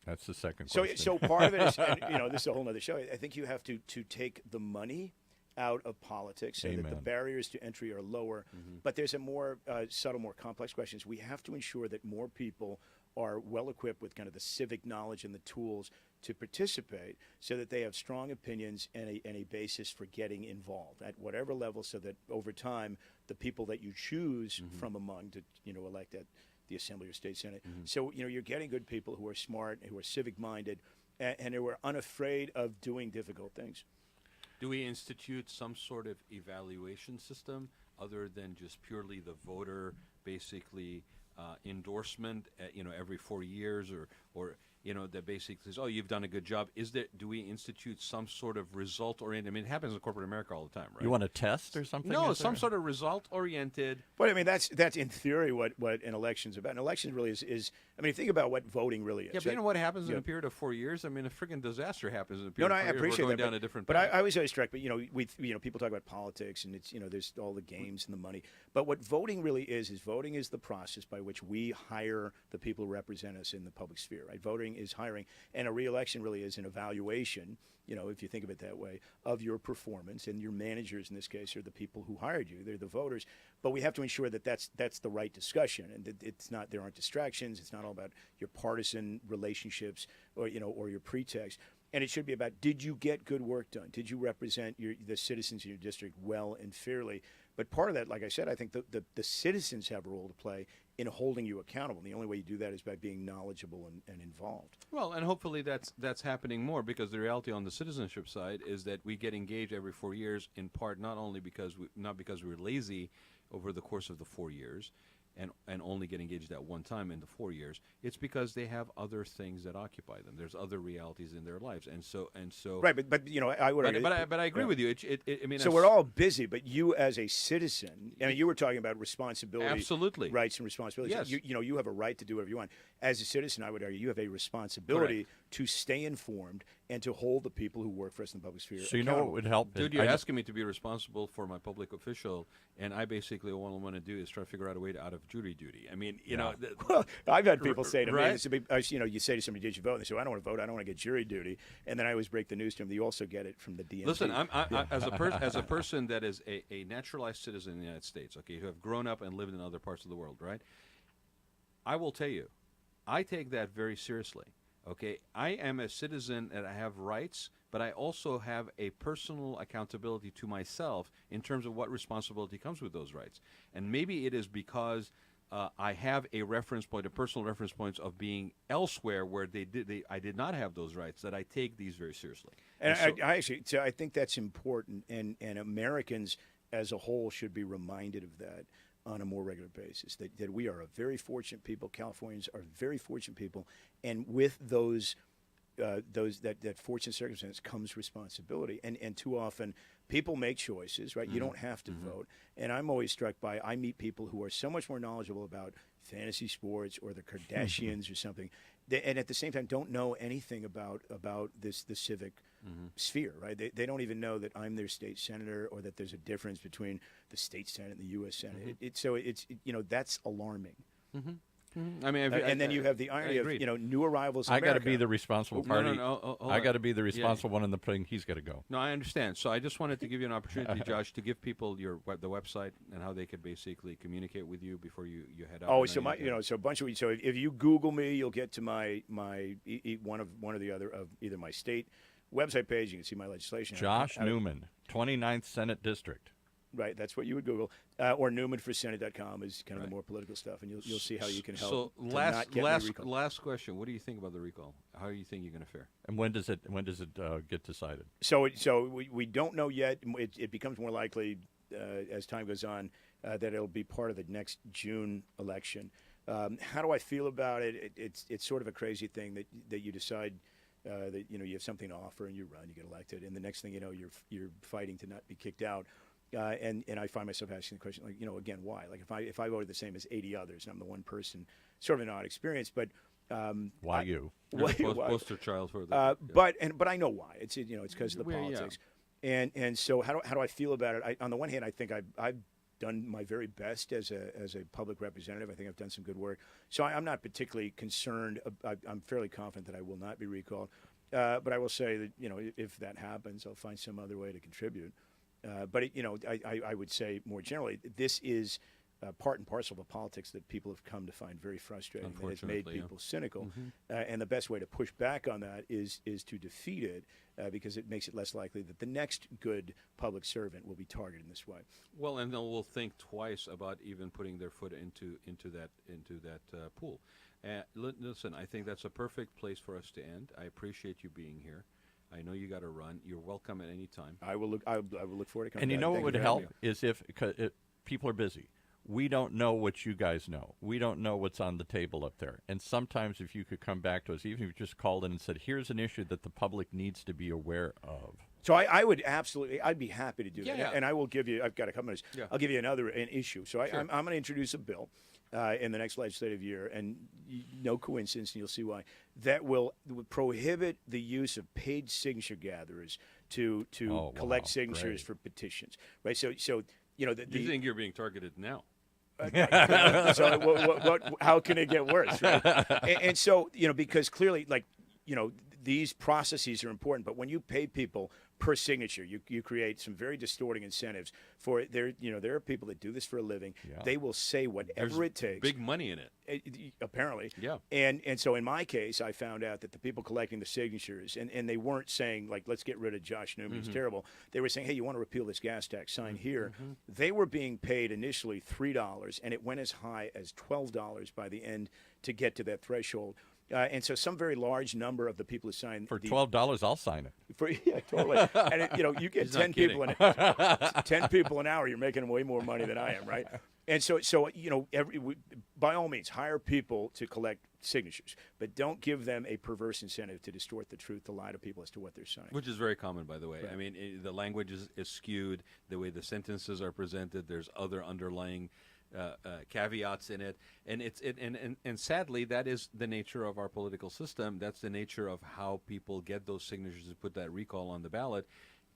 That's the second So, question. so part of it is, and, this is a whole other show. I think you have to take the money out of politics so that the Amen. barriers to entry are lower. But there's a more subtle, more complex question. We have to ensure that more people are well equipped with kind of the civic knowledge and the tools to participate so that they have strong opinions and a basis for getting involved at whatever level, so that over time the people that you choose from among to elect at the Assembly or State Senate. So, you're getting good people who are smart, who are civic-minded, and who are unafraid of doing difficult things. Do we institute some sort of evaluation system other than just purely the voter, basically endorsement, every 4 years, or that basically says, "Oh, you've done a good job"? Do we institute some sort of result-oriented? I mean, it happens in corporate America all the time, right? You want a test or something? No, Is some there? sort of result-oriented. But I mean, that's in theory what an election's about. An election really is. I mean, think about what voting really is. Yeah, but right? you know what happens in Yeah. a period of 4 years? I mean, a freaking disaster happens in a No, period no, of I 4 years. appreciate We're going that. down a different but path. I was always struck. But people talk about politics, and it's there's all the games and the money. But what voting really is voting is the process by which we hire the people who represent us in the public sphere. Right? Voting doing is hiring. And a re-election really is an evaluation, if you think of it that way, of your performance. And your managers in this case are the people who hired you. They're the voters. But we have to ensure that that's the right discussion, and that there aren't distractions. It's not all about your partisan relationships or your pretext. And it should be about, did you get good work done? Did you represent the citizens in your district well and fairly? But part of that, like I said, I think the citizens have a role to play in holding you accountable. And the only way you do that is by being knowledgeable and involved. Well, and hopefully that's happening more, because the reality on the citizenship side is that we get engaged every 4 years, in part not because we're lazy over the course of the 4 years, and only get engaged at one time in the 4 years. It's because they have other things that occupy them. There's other realities in their lives, and so. Right, but I would. But I agree with you. I mean, so we're all busy, but you as a citizen, you were talking about responsibility, absolutely, rights and responsibilities. Yes. You have a right to do whatever you want. As a citizen, I would argue you have a responsibility to stay informed and to hold the people who work for us in the public sphere. So what would help? Dude, you're asking me to be responsible for my public official, and I basically all I want to do is try to figure out a way out of jury duty. I mean, well, I've had people say to right? me, you say to somebody, "Did you vote?" And they say, "I don't want to vote. I don't want to get jury duty." And then I always break the news to them. You also get it from the DMV. Listen, as a person that is a naturalized citizen in the United States, okay, who have grown up and lived in other parts of the world, right? I will tell you, I take that very seriously. Okay, I am a citizen and I have rights, but I also have a personal accountability to myself in terms of what responsibility comes with those rights. And maybe it is because I have a reference point, a personal reference points of being elsewhere where I did not have those rights, that I take these very seriously. And I think that's important, and Americans as a whole should be reminded of that on a more regular basis, that we are a very fortunate people. Californians are very fortunate people, and with that fortunate circumstance comes responsibility. And too often people make choices, right? You don't have to vote. And I'm always struck by, I meet people who are so much more knowledgeable about fantasy sports or the Kardashians or something, and at the same time don't know anything about the civic sphere, right? They don't even know that I'm their state senator, or that there's a difference between the state senate and the U.S. Senate. So that's alarming. I mean, and then you have the irony of new arrivals. I got to be the responsible party. No, I got to be the responsible one in the thing. He's got to go. No, I understand. So I just wanted to give you an opportunity, Josh, to give people the website and how they could basically communicate with you before you head out. Oh, so so a bunch of so if you Google me, you'll get to my one or the other of either my state website page. You can see my legislation. Josh Newman, 29th Senate District. Right, that's what you would Google, or NewmanForSenate.com is kind of the more political stuff, and you'll see how you can help. So last question: what do you think about the recall? How do you think you're going to fare? And when does it get decided? So we don't know yet. It becomes more likely as time goes on that it'll be part of the next June election. How do I feel about it? It's sort of a crazy thing that you decide. That you have something to offer and you run, you get elected, and the next thing you know, you're fighting to not be kicked out. And I find myself asking the question, again, why? Like if I voted the same as 80 others and I'm the one person, sort of an odd experience, but why you? Poster child for that. But I know why. It's because of the politics. Yeah. And so how do I feel about it? On the one hand, I think I've done my very best as a public representative. I think I've done some good work. So I'm not particularly concerned. I'm fairly confident that I will not be recalled. But I will say that if that happens, I'll find some other way to contribute. But I would say more generally, this is part and parcel of a politics that people have come to find very frustrating. That has made people cynical, and the best way to push back on that is to defeat it, because it makes it less likely that the next good public servant will be targeted in this way. Well, and they'll think twice about even putting their foot into that pool. Listen, I think that's a perfect place for us to end. I appreciate you being here. I know you got to run. You're welcome at any time. I will look forward to coming. And what would help is if people are busy. We don't know what you guys know. We don't know what's on the table up there. And sometimes if you could come back to us, even if you just called in and said, here's an issue that the public needs to be aware of. So I would absolutely, I'd be happy to do that. Yeah. And I will give you, I've got a couple minutes. Yeah. I'll give you an issue. So I'm going to introduce a bill in the next legislative year, and no coincidence, and you'll see why, that will prohibit the use of paid signature gatherers to collect signatures for petitions. Right. So you think you're being targeted now? So how can it get worse? Right? And so, because clearly, these processes are important, but when you pay people per signature, you create some very distorting incentives for there are people that do this for a living. Yeah. They will say whatever it takes. Big money in it. Apparently. Yeah. And so in my case, I found out that the people collecting the signatures, and they weren't saying, let's get rid of Josh Newman, he's terrible. They were saying, hey, you want to repeal this gas tax, sign here. They were being paid initially $3, and it went as high as $12 by the end to get to that threshold. And so some very large number of the people who signed For $12, I'll sign it. Yeah, totally. And you get 10 people 10 people an hour, you're making way more money than I am, right? And so by all means, hire people to collect signatures, but don't give them a perverse incentive to distort the truth, to lie to people as to what they're signing. Which is very common, by the way. Right. I mean, the language is skewed, the way the sentences are presented. There's other underlying caveats in it, and sadly, that is the nature of our political system. That's the nature of how people get those signatures to put that recall on the ballot,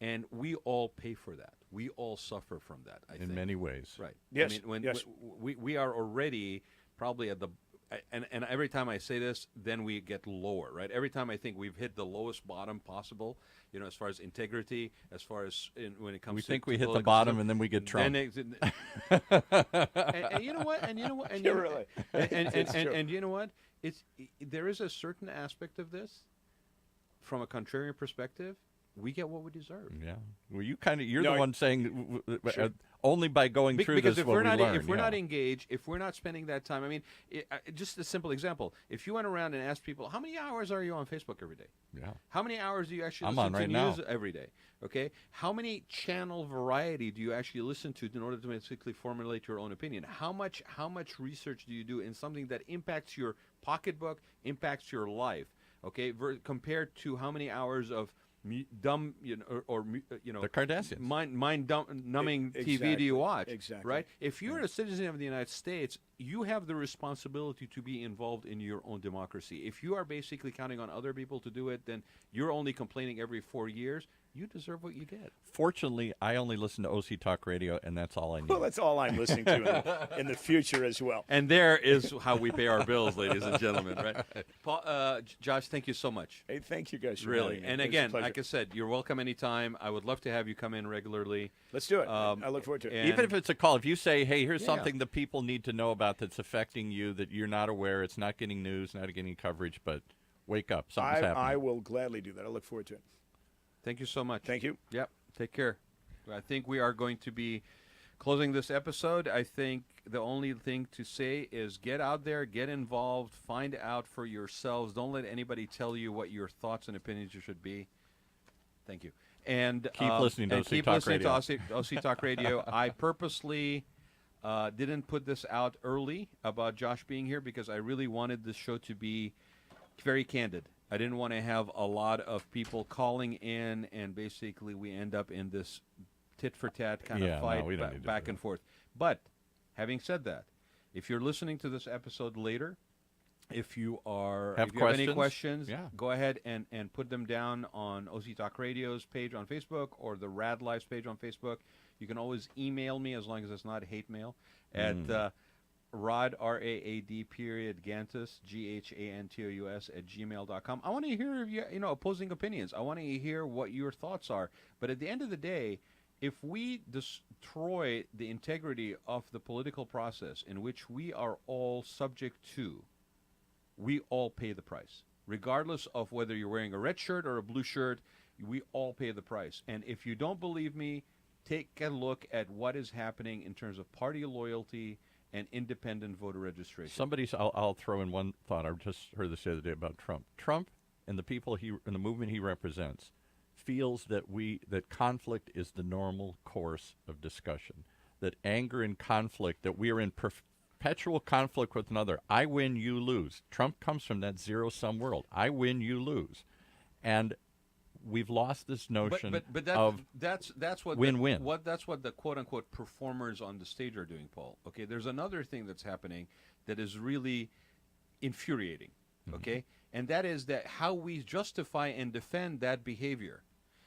and we all pay for that. We all suffer from that. I think. In many ways, right? Yes. I mean, yes. we are already probably at the. And every time I say this, then we get lower, right? Every time I think we've hit the lowest bottom possible, as far as integrity, as far as when it comes we to think we to hit the political bottom system, and then we get Trump. and you know what? And you know what? And You're really. and you know what? There is a certain aspect of this, from a contrarian perspective, we get what we deserve. Yeah. Well, you're No, the one saying Sure. only by going through Because this if will we're we not learn. if we're yeah. not engaged, if we're not spending that time, I mean, just a simple example. If you went around and asked people, how many hours are you on Facebook every day? Yeah. How many hours do you actually I'm listen on to right news now. every day? Okay. How many channel variety do you actually listen to in order to basically formulate your own opinion? How much research do you do in something that impacts your pocketbook, impacts your life? Okay, compared to how many hours of dumb, the Kardashians. mind-numbing TV do Exactly. you watch? Exactly. Right? If you're a citizen of the United States, you have the responsibility to be involved in your own democracy. If you are basically counting on other people to do it, then you're only complaining every 4 years. You deserve what you get. Fortunately, I only listen to OC Talk Radio, and that's all I need. Well, that's all I'm listening to in the future as well. And there is how we pay our bills, ladies and gentlemen, right? Paul, Josh, thank you so much. Hey, thank you guys for Really. having me. And It was a again, pleasure. like I said, you're welcome anytime. I would love to have you come in regularly. Let's do it. Um, I look forward to it. and- Even if it's a call, if you say, hey, here's Yeah. something that people need to know about that's affecting you, that you're not aware, it's not getting news, not getting coverage, but wake up, something's happening. I will gladly do that. I look forward to it. Thank you so much. Thank you. Yep. Take care. I think we are going to be closing this episode. I think the only thing to say is get out there, get involved, find out for yourselves. Don't let anybody tell you what your thoughts and opinions should be. Thank you. And Keep listening to and OC keep Talk listening Radio. to OC Talk Radio. I purposely didn't put this out early about Josh being here because I really wanted this show to be very candid. I didn't want to have a lot of people calling in and basically we end up in this tit-for-tat kind Yeah, of no, fight we don't need to back do and that. forth. But having said that, if you're listening to this episode later, if you have any questions? questions, Yeah. go ahead and put them down on OC Talk Radio's page on Facebook or the Raad Life page on Facebook. You can always email me as long as it's not hate mail at Raad, R-A-A-D period Gantus, G-H-A-N-T-O-U-S @gmail.com. I want to hear opposing opinions. I want to hear what your thoughts are. But at the end of the day, if we destroy the integrity of the political process in which we are all subject to, we all pay the price. Regardless of whether you're wearing a red shirt or a blue shirt, we all pay the price. And if you don't believe me, take a look at what is happening in terms of party loyalty and independent voter registration. I'll throw in one thought. I just heard this the other day about Trump. Trump and the people and the movement he represents feels that conflict is the normal course of discussion, that anger and conflict, that we are in perpetual conflict with another. I win, you lose. Trump comes from that zero-sum world. I win, you lose. And we've lost this notion of that's what win-win. That's what the quote unquote performers on the stage are doing, Paul. Okay, there's another thing that's happening that is really infuriating. Okay, and that is that how we justify and defend that behavior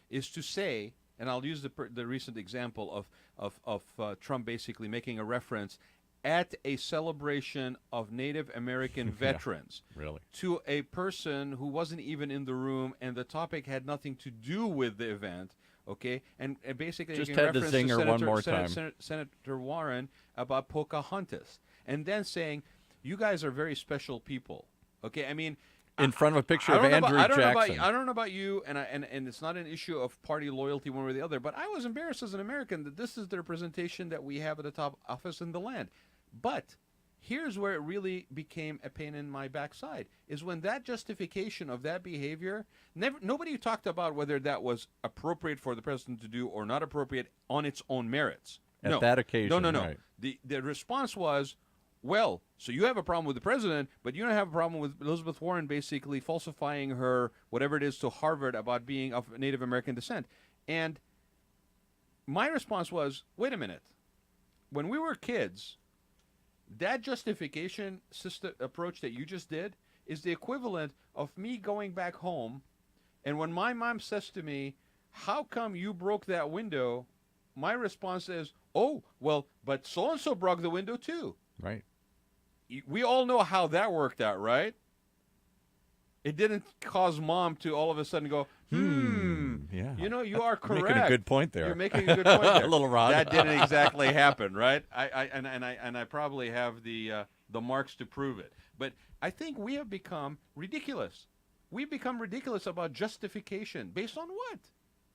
is to say, and I'll use the recent example of Trump basically making a reference at a celebration of Native American veterans really. to a person who wasn't even in the room, and the topic had nothing to do with the event, okay? And basically Just making had to reference zing her Senator, one more Senator, time. Senator Warren about Pocahontas, and then saying, you guys are very special people, okay? I mean, In front of a picture I of don't know Andrew about, Jackson. I don't know about you, and it's not an issue of party loyalty one way or the other, but I was embarrassed as an American that this is the representation that we have at the top office in the land. But here's where it really became a pain in my backside, is when that justification of that behavior, nobody talked about whether that was appropriate for the president to do or not appropriate on its own merits. At that occasion, No. right. The response was, well, so you have a problem with the president, but you don't have a problem with Elizabeth Warren basically falsifying her, whatever it is, to Harvard about being of Native American descent. And my response was, wait a minute. When we were kids, that justification system approach that you just did is the equivalent of me going back home, and when my mom says to me, how come you broke that window? My response is, oh, well, but so-and-so broke the window too. Right. We all know how that worked out, right? It didn't cause mom to all of a sudden go, Yeah. you know, you are correct. Making a good point there. You're making a good point there. A little Rod. That didn't exactly happen, right? I probably have the marks to prove it. But I think we have become ridiculous. We've become ridiculous about justification. Based on what?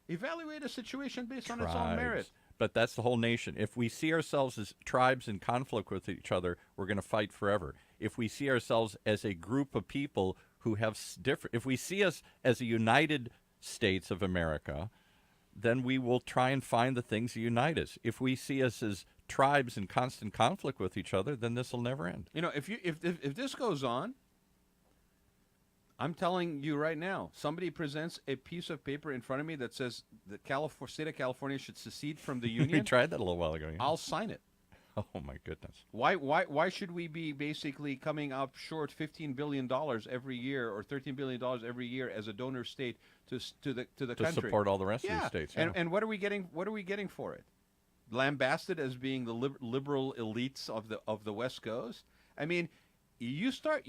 Evaluate a situation based on its own merit. But that's the whole nation. If we see ourselves as tribes in conflict with each other, we're going to fight forever. If we see ourselves as a group of people who have different, if we see us as a United States of America, then we will try and find the things that unite us. If we see us as tribes in constant conflict with each other, then this will never end. You know, if this goes on, I'm telling you right now, somebody presents a piece of paper in front of me that says the state of California should secede from the We union, tried that a little while ago. Yeah. I'll sign it. Oh, my goodness. Why should we be basically coming up short $15 billion every year or $13 billion every year as a donor state to the country? To support all the rest of the states. Yeah. And what are we getting? What are we getting for it? Lambasted as being the liberal elites of the West Coast. I mean, you start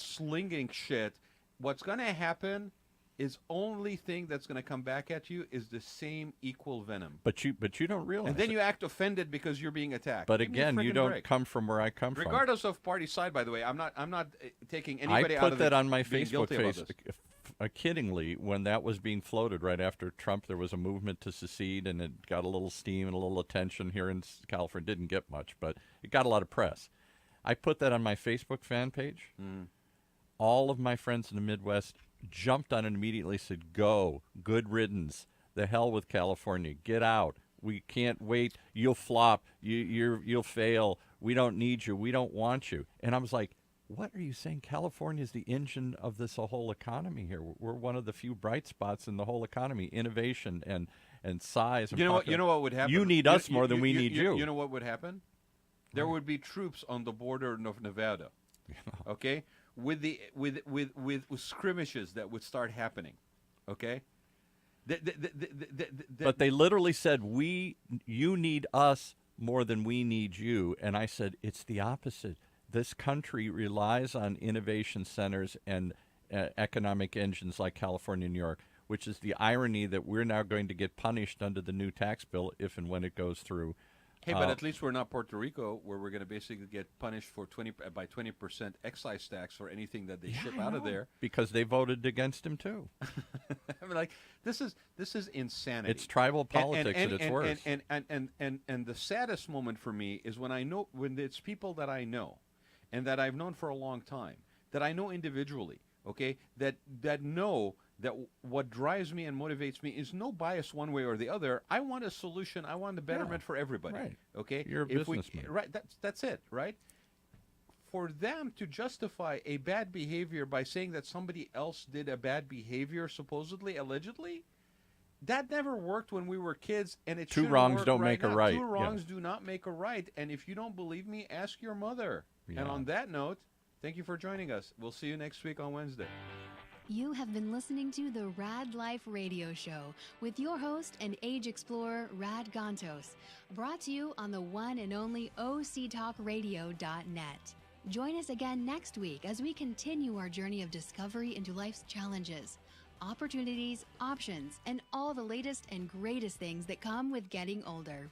slinging shit. What's going to happen is only thing that's going to come back at you is the same equal venom. But you don't realize. And then you act offended because you're being attacked. But Give me a again, you frickin' don't break. come from where I come from. Regardless of party side, by the way, I'm not taking anybody I out put of that the, on my being Facebook guilty about page, this. kiddingly, when that was being floated right after Trump. There was a movement to secede, and it got a little steam and a little attention here in California. Didn't get much, but it got a lot of press. I put that on my Facebook fan page. All of my friends in the Midwest jumped on it immediately, said, go, good riddance, the hell with California, get out, we can't wait, you'll flop, you'll fail, we don't need you, we don't want you. And I was like, what are you saying? California is the engine of this whole economy here. We're one of the few bright spots in the whole economy, innovation and size. And You know what would happen? You need us more than we need you. You know what would happen? There would be troops on the border of Nevada. Okay? With skirmishes that would start happening, okay? But they literally said, you need us more than we need you. And I said, it's the opposite. This country relies on innovation centers and economic engines like California and New York, which is the irony that we're now going to get punished under the new tax bill if and when it goes through. Hey, but at least we're not Puerto Rico, where we're going to basically get punished for 20% excise tax for anything that they ship out of there. Because they voted against him too. I mean, like this is insanity. It's tribal politics at its worst. And the saddest moment for me is when it's people that I know, and that I've known for a long time, that I know individually, okay, that know that what drives me and motivates me is no bias one way or the other. I want a solution. I want the betterment for everybody. Right. Okay. You're a businessman. Right. That's it. Right. For them to justify a bad behavior by saying that somebody else did a bad behavior, supposedly, allegedly, that never worked when we were kids, and it Two wrongs don't make a right. Two wrongs do not make a right. And if you don't believe me, ask your mother. Yeah. And on that note, thank you for joining us. We'll see you next week on Wednesday. You have been listening to the Raad Life radio show with your host and age explorer, Rad Gantos, brought to you on the one and only octalkradio.net. Join us again next week as we continue our journey of discovery into life's challenges, opportunities, options, and all the latest and greatest things that come with getting older.